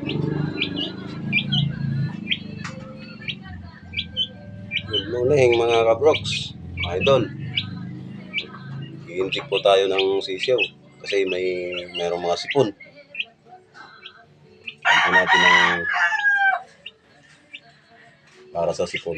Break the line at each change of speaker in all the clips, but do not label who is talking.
Good morning mga kabroks, mga idol. I-inject po tayo ng sisiyaw kasi mayroong mga sipon. Ito natin ng para sa sipon.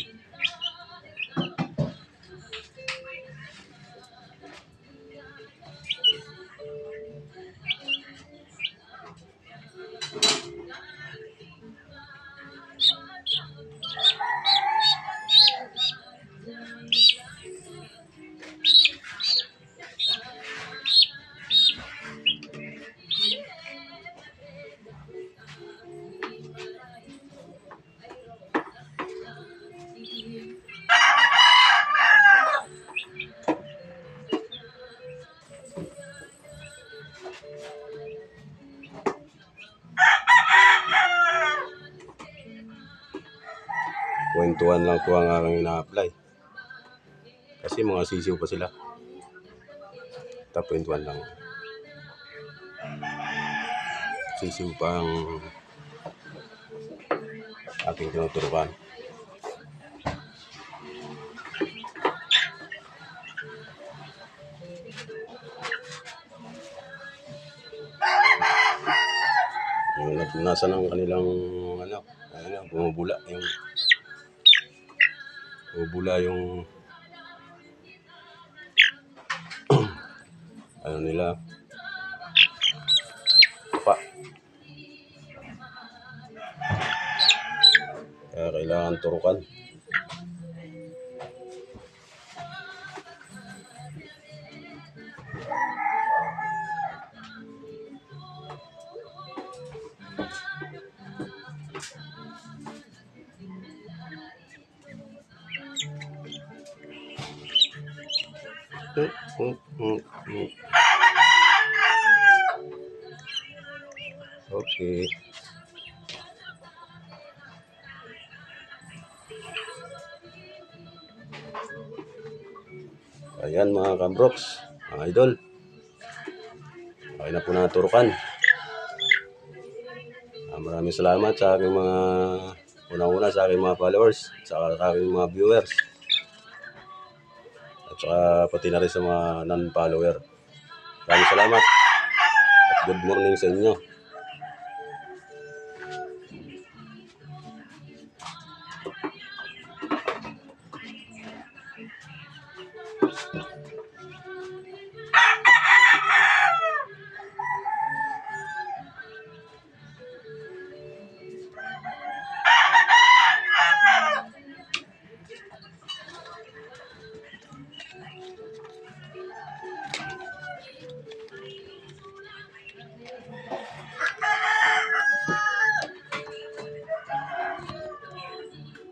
Kwentuhan lang po ang aking ina-apply. Kasi mga sisiw pa sila. Kwentuhan lang. Sisiw pa ang aking tinuturukan. Nasa ng kanilang bumubula yung ano nila pa. Kaya kailangan turukan. Okay. Ayan mga kabroks, mga idol. Okay na po naturukan. Maraming salamat sa aking mga unang-una sa aking mga followers, sa aking mga viewers. At saka pati na rin sa mga non-follower. Maraming salamat at good morning sa inyo.